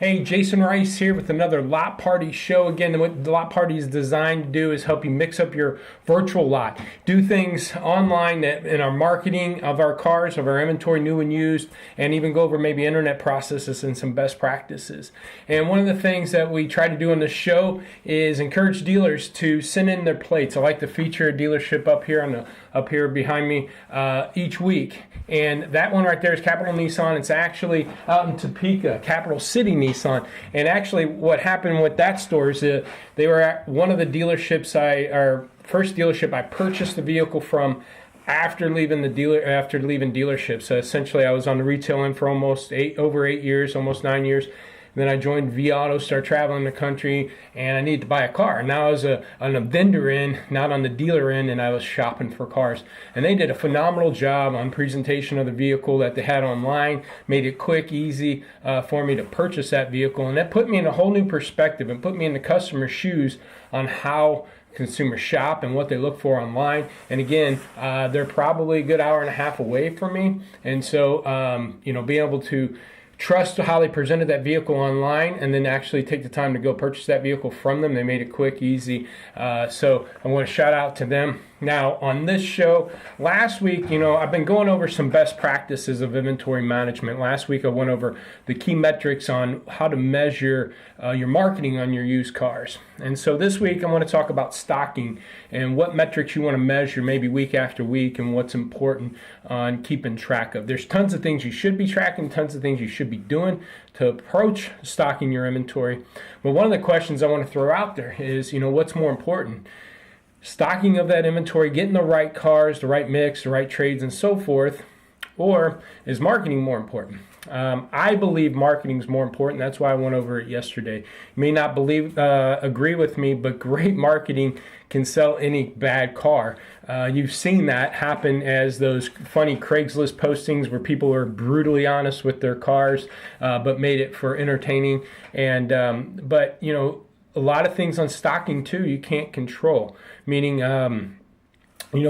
Hey, Jasen Rice here with another Lot Party show. Again, what Lot Party is designed to do is help you mix up your virtual lot. Do things online in our marketing of our cars, of our inventory, new and used, and even go over maybe internet processes and some best practices. And one of the things that we try to do on this show is encourage dealers to send in their plates. I like to feature a dealership up here behind me each week. And that one right there is Capital Nissan. It's actually out in Topeka, Capital City Nissan. And actually what happened with that store is they were at one of the dealerships, our first dealership I purchased the vehicle from after leaving dealership. So essentially I was on the retail end for over 8 years, almost 9 years. Then I joined V Auto, started traveling the country, and I needed to buy a car. Now I was on a vendor end, not on the dealer end, and I was shopping for cars. And they did a phenomenal job on presentation of the vehicle that they had online, made it quick, easy for me to purchase that vehicle. And that put me in a whole new perspective and put me in the customer's shoes on how consumers shop and what they look for online. And again, they're probably a good hour and a half away from me. And so, being able to trust how they presented that vehicle online and then actually take the time to go purchase that vehicle from them. They made it quick, easy. So I want to shout out to them. Now on this show, last week, I've been going over some best practices of inventory management. Last week I went over the key metrics on how to measure your marketing on your used cars. And so this week I want to talk about stocking and what metrics you want to measure maybe week after week and what's important on keeping track of. There's tons of things you should be tracking, tons of things you should be doing to approach stocking your inventory. But one of the questions I want to throw out there is, what's more important? Stocking of that inventory, getting the right cars, the right mix, the right trades, and so forth, or is marketing more important? I believe marketing is more important. That's why I went over it yesterday. You may not agree with me, but great marketing can sell any bad car. You've seen that happen as those funny Craigslist postings where people are brutally honest with their cars, but made it for entertaining. And a lot of things on stocking too you can't control, meaning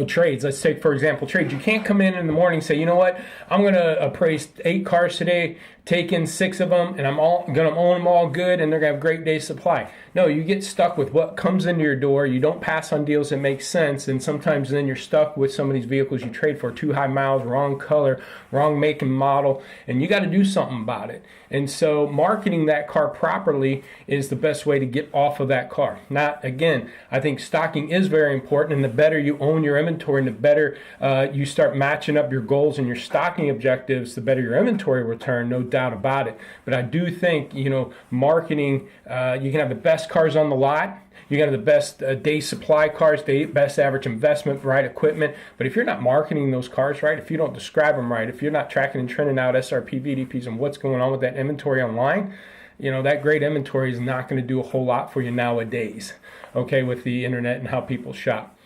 trades. Let's take, for example, trades. You can't come in the morning and say, you know what, I'm going to appraise 8 cars today, take in 6 of them, and I'm going to own them all good, and they're going to have great day supply. No, you get stuck with what comes into your door. You don't pass on deals that make sense, and sometimes then you're stuck with some of these vehicles you trade for, too high miles, wrong color, wrong make and model, and you got to do something about it. And so marketing that car properly is the best way to get off of that car. Again, I think stocking is very important, and the better you own your inventory and the better you start matching up your goals and your stocking objectives, the better your inventory return, no doubt about it. But I do think, marketing, you can have the best cars on the lot. You can have the best day supply cars, best average investment, right equipment. But if you're not marketing those cars right, if you don't describe them right, if you're not tracking and trending out SRP, VDPs, and what's going on with that inventory online, that great inventory is not going to do a whole lot for you nowadays, okay, with the internet and how people shop.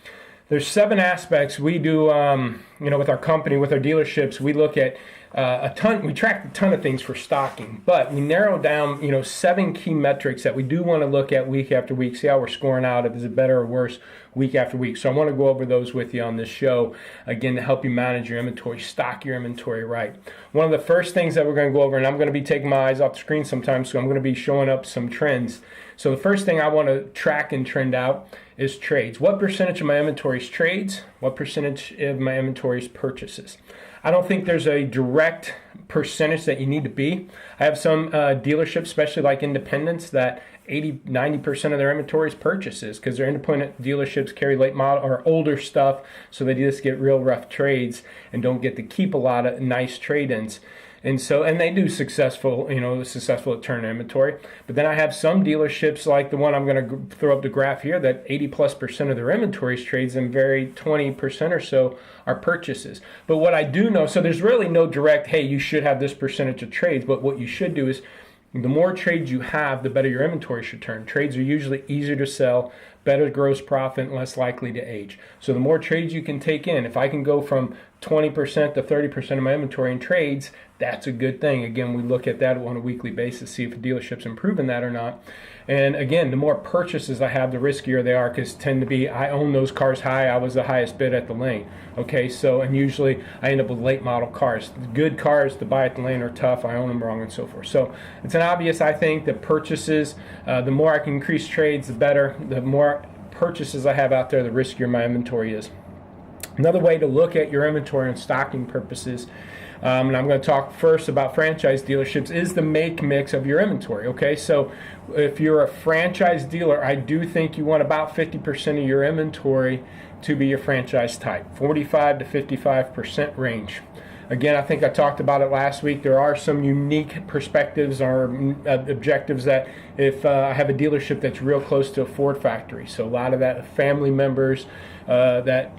There's 7 aspects we do, with our company, with our dealerships. We look at we track a ton of things for stocking, but we narrow down, 7 key metrics that we do want to look at week after week, see how we're scoring out, if it's better or worse week after week. So I want to go over those with you on this show, again, to help you manage your inventory, stock your inventory right. One of the first things that we're going to go over, and I'm going to be taking my eyes off the screen sometimes, so I'm going to be showing up some trends. So the first thing I want to track and trend out is trades. What percentage of my inventory is trades? What percentage of my inventory is purchases? I don't think there's a direct percentage that you need to be. I have some dealerships, especially like independents, that 80-90% of their inventory is purchases because their independent dealerships carry late model or older stuff, so they just get real rough trades and don't get to keep a lot of nice trade-ins. And they do successful at turn inventory. But then I have some dealerships like the one I'm going to throw up the graph here that 80+% of their inventory is trades and very 20% or so are purchases. But what I do know, so there's really no direct, hey, you should have this percentage of trades, but what you should do is the more trades you have, the better your inventory should turn. Trades are usually easier to sell, better gross profit, and less likely to age. So the more trades you can take in, if I can go from 20% to 30% of my inventory in trades, that's a good thing. Again, we look at that on a weekly basis, see if a dealership's improving that or not. And again, the more purchases I have, the riskier they are, because tend to be, I own those cars high, I was the highest bid at the lane. Okay, so, and usually I end up with late model cars. The good cars to buy at the lane are tough, I own them wrong, and so forth. So it's an obvious, I think, that purchases, the more I can increase trades, the better. The more purchases I have out there, the riskier my inventory is. Another way to look at your inventory and stocking purposes, and I'm going to talk first about franchise dealerships, is the make mix of your inventory. Okay, so if you're a franchise dealer, I do think you want about 50% of your inventory to be your franchise type, 45 to 55% range. Again, I think I talked about it last week. There are some unique perspectives or objectives that if I have a dealership that's real close to a Ford factory, so a lot of that family members that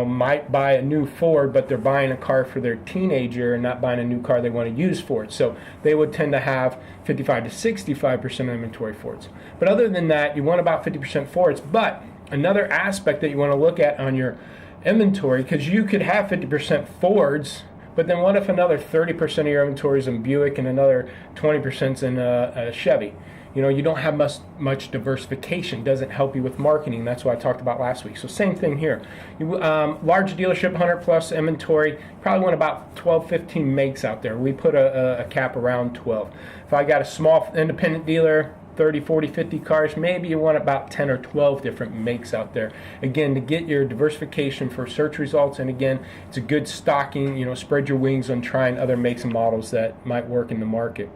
might buy a new Ford, but they're buying a car for their teenager and not buying a new car they want to use for it. So they would tend to have 55 to 65% of inventory Fords. But other than that, you want about 50% Fords. But another aspect that you want to look at on your inventory, because you could have 50% Fords, but then what if another 30% of your inventory is in Buick and another 20% is in a Chevy? You don't have much diversification. Doesn't help you with marketing. That's what I talked about last week. So same thing here. Large dealership, 100 plus inventory, probably want about 12, 15 makes out there. We put a cap around 12. If I got a small independent dealer, 30, 40, 50 cars, maybe you want about 10 or 12 different makes out there. Again, to get your diversification for search results, and again, it's a good stocking, spread your wings on trying other makes and models that might work in the market.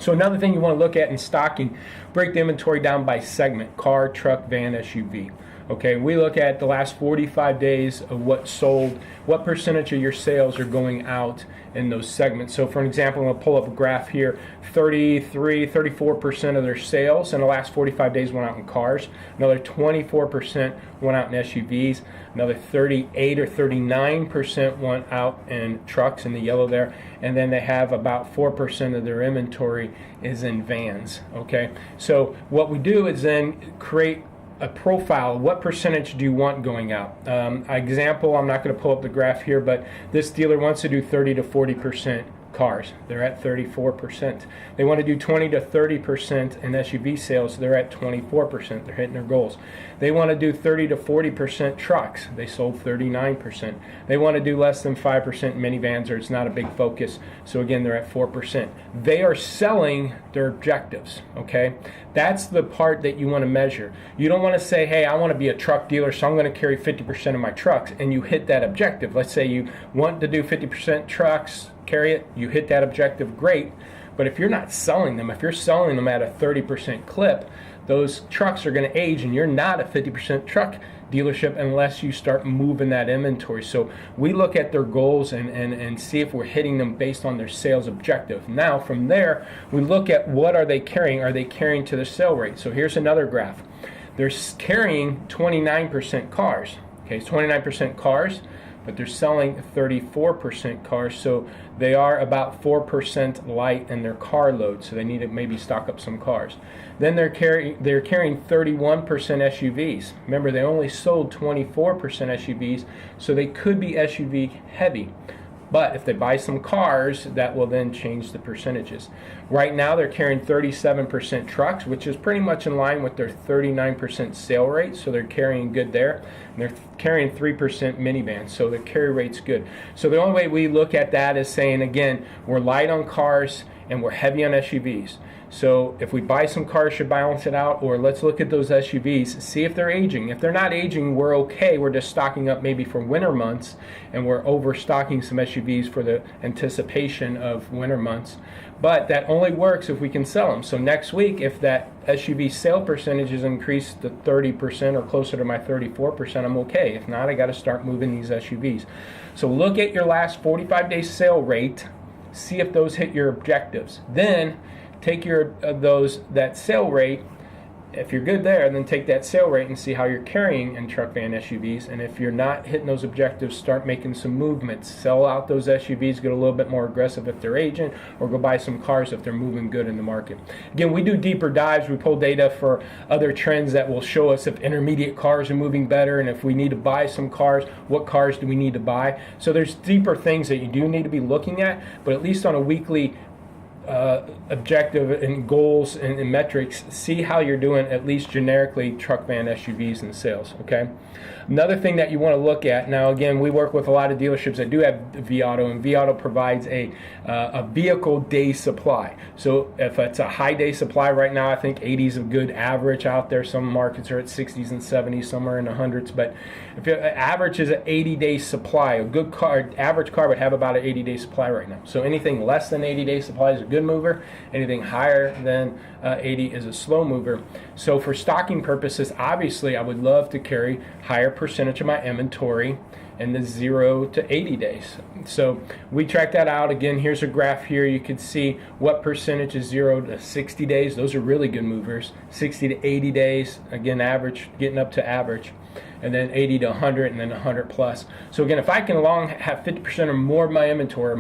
So another thing you want to look at in stocking, break the inventory down by segment: car, truck, van, SUV. Okay, we look at the last 45 days of what sold, what percentage of your sales are going out in those segments. So for an example, I'm going to pull up a graph here. 34% of their sales in the last 45 days went out in cars. Another 24% went out in SUVs. Another 38 or 39% went out in trucks, in the yellow there. And then they have about 4% of their inventory is in vans. Okay, so what we do is then create a profile. What percentage do you want going out? Example, I'm not going to pull up the graph here, but this dealer wants to do 30 to 40% cars. They're at 34%. They want to do 20 to 30% in SUV sales. They're at 24%. They're hitting their goals. They want to do 30 to 40% trucks. They sold 39%. They want to do less than 5% minivans, or it's not a big focus. So again, they're at 4%. They are selling their objectives. Okay, that's the part that you want to measure. You don't want to say, hey, I want to be a truck dealer, so I'm going to carry 50% of my trucks, and you hit that objective. Let's say you want to do 50% trucks, carry it, you hit that objective, great. But if you're not selling them, if you're selling them at a 30% clip, those trucks are going to age, and you're not a 50% truck dealership unless you start moving that inventory. So we look at their goals and see if we're hitting them based on their sales objective. Now from there, we look at what are they carrying. Are they carrying to the sale rate? So here's another graph. They're carrying 29% cars. Okay, it's 29% cars, but they're selling 34% cars, so they are about 4% light in their car load, so they need to maybe stock up some cars. Then they're carrying 31% SUVs. Remember, they only sold 24% SUVs, so they could be SUV heavy. But if they buy some cars, that will then change the percentages. Right now, they're carrying 37% trucks, which is pretty much in line with their 39% sale rate, so they're carrying good there. And they're carrying 3% minivans, so their carry rate's good. So the only way we look at that is saying, again, we're light on cars and we're heavy on SUVs. So if we buy some cars, should balance it out, or let's look at those SUVs, see if they're aging. If they're not aging, we're okay. We're just stocking up maybe for winter months, and we're overstocking some SUVs for the anticipation of winter months. But that only works if we can sell them. So next week, if that SUV sale percentage is increased to 30% or closer to my 34%, I'm okay. If not, I got to start moving these SUVs. So look at your last 45-day sale rate, see if those hit your objectives. Then take that sale rate if you're good there, then take that sale rate and see how you're carrying in truck, van, SUVs. And if you're not hitting those objectives, start making some movements. Sell out those SUVs, get a little bit more aggressive if they're aging, or go buy some cars if they're moving good in the market. Again, we do deeper dives. We pull data for other trends that will show us if intermediate cars are moving better, and if we need to buy some cars, what cars do we need to buy. So there's deeper things that you do need to be looking at, but at least on a weekly objective and goals and metrics, see how you're doing, at least generically, truck, van, SUVs and sales. Okay. Another thing that you want to look at, now again, we work with a lot of dealerships that do have vAuto, and vAuto provides a vehicle day supply. So if it's a high day supply right now, I think 80 is a good average out there. Some markets are at 60s and 70s, somewhere in the hundreds, but if your average is an 80-day supply, a good car, average car would have about an 80-day supply right now. So anything less than 80-day supply is a good mover. Anything higher than 80 is a slow mover. So for stocking purposes, obviously I would love to carry higher percentage of my inventory in the 0 to 80 days. So we track that out. Again, here's a graph here. You can see what percentage is 0 to 60 days. Those are really good movers. 60 to 80 days, again, average, getting up to average. And then 80 to 100, and then 100 plus. So again, if I can have 50% or more of my inventory,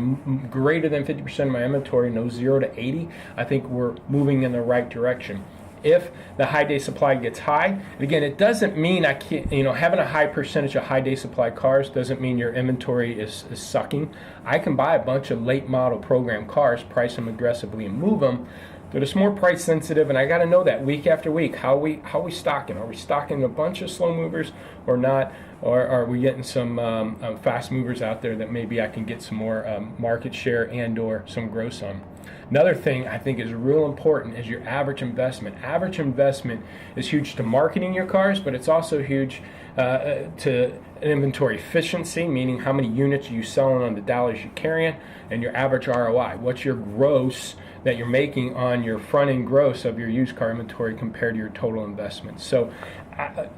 greater than 50% of my inventory in those 0 to 80, I think we're moving in the right direction. If the high day supply gets high, and again, it doesn't mean I can't, having a high percentage of high day supply cars doesn't mean your inventory is sucking. I can buy a bunch of late model program cars, price them aggressively, and move them. But it's more price sensitive, and I got to know that week after week. How are we stocking? Are we stocking a bunch of slow movers or not? Or are we getting some fast movers out there that maybe I can get some more market share and or some gross on? Another thing I think is real important is your average investment. Average investment is huge to marketing your cars, but it's also huge to inventory efficiency, meaning how many units you selling on the dollars you're carrying, and your average ROI. What's your gross that you're making on your front end gross of your used car inventory compared to your total investment? So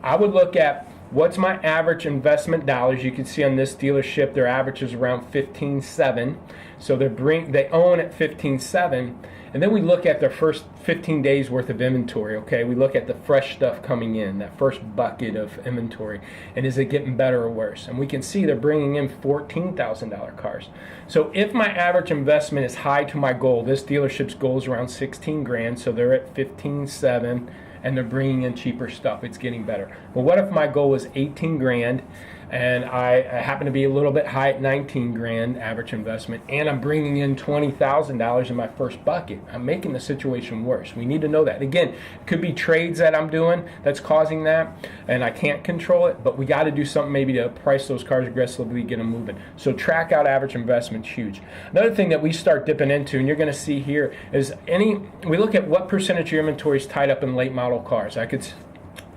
I would look at what's my average investment dollars. You can see on this dealership their average is around 15.7. So they own at 15.7. And then we look at their first 15 days worth of inventory, okay? We look at the fresh stuff coming in, that first bucket of inventory, and is it getting better or worse? And we can see they're bringing in $14,000 cars. So if my average investment is high to my goal, this dealership's goal is around 16 grand, so they're at 15.7, and they're bringing in cheaper stuff, it's getting better. Well, what if my goal is 18 grand, and I happen to be a little bit high at 19 grand average investment, and I'm bringing in $20,000 in my first bucket? I'm making the situation worse. We need to know that. Again, it could be trades that I'm doing that's causing that, and I can't control it, but we got to do something maybe to price those cars aggressively, get them moving. So track out average investment, huge. Another thing that we start dipping into, and you're going to see here, is we look at what percentage of your inventory is tied up in late model cars.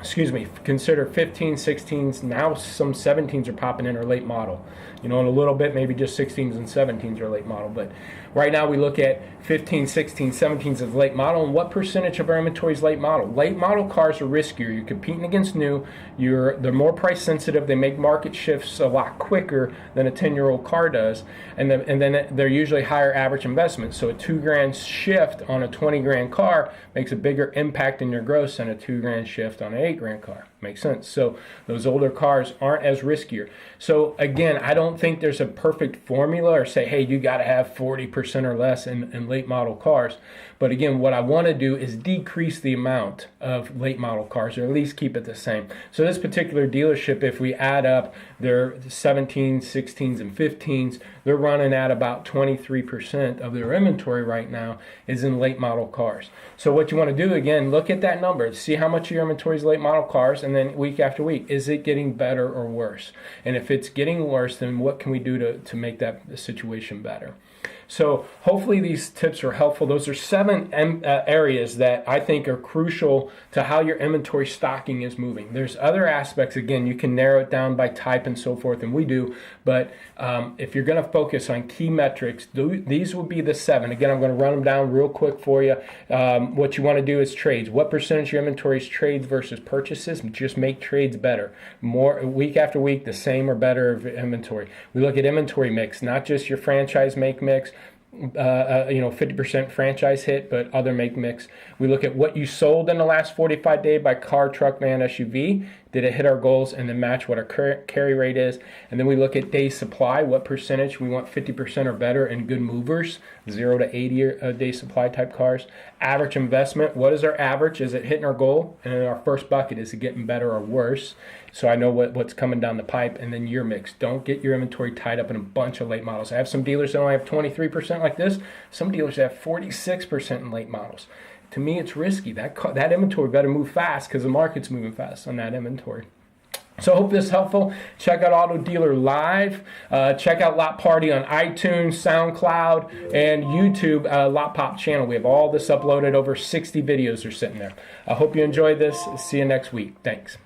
Consider 15s, 16s, now some 17s are popping in or late model. In a little bit, maybe just 16s and 17s are late model. But right now we look at 15, 16, 17s as late model, and what percentage of our inventory is late model? Late model cars are riskier. You're competing against new. They're more price sensitive. They make market shifts a lot quicker than a 10-year-old car does, and then they're usually higher average investment. So a $2,000 shift on a 20 grand car makes a bigger impact in your gross than a $2,000 shift on an 8 grand car. Makes sense. So those older cars aren't as riskier. So again, I don't think there's a perfect formula or say, hey, you got to have 40% or less in late model cars. But again, what I want to do is decrease the amount of late model cars, or at least keep it the same. So this particular dealership, if we add up their 17s, 16s, and 15s, they're running at about 23% of their inventory right now is in late model cars. So what you want to do, again, look at that number, see how much of your inventory is late model cars, and then week after week, is it getting better or worse? And if it's getting worse, then what can we do to make that situation better? So hopefully these tips are helpful. Those are 7 areas that I think are crucial to how your inventory stocking is moving. There's other aspects, again, you can narrow it down by type and so forth, and we do, but if you're going to focus on key metrics, these will be the 7. Again, I'm going to run them down real quick for you. What you want to do is trades. What percentage of your inventory is trades versus purchases? Just make trades better. More week after week, the same or better of inventory. We look at inventory mix, not just your franchise make mix, 50% franchise hit, but other make mix. We look at what you sold in the last 45 days by car, truck, van, SUV. Did it hit our goals and then match what our current carry rate is? And then we look at day supply, what percentage. We want 50% or better in good movers, 0 to 80 day supply type cars. Average investment, what is our average? Is it hitting our goal? And then our first bucket, is it getting better or worse? So I know what's coming down the pipe. And then year mix. Don't get your inventory tied up in a bunch of late models. I have some dealers that only have 23% like this. Some dealers have 46% in late models. To me, it's risky. That inventory better move fast because the market's moving fast on that inventory. So I hope this is helpful. Check out Auto Dealer Live. Check out LotParty on iTunes, SoundCloud, and YouTube Lotpop channel. We have all this uploaded. Over 60 videos are sitting there. I hope you enjoyed this. See you next week. Thanks.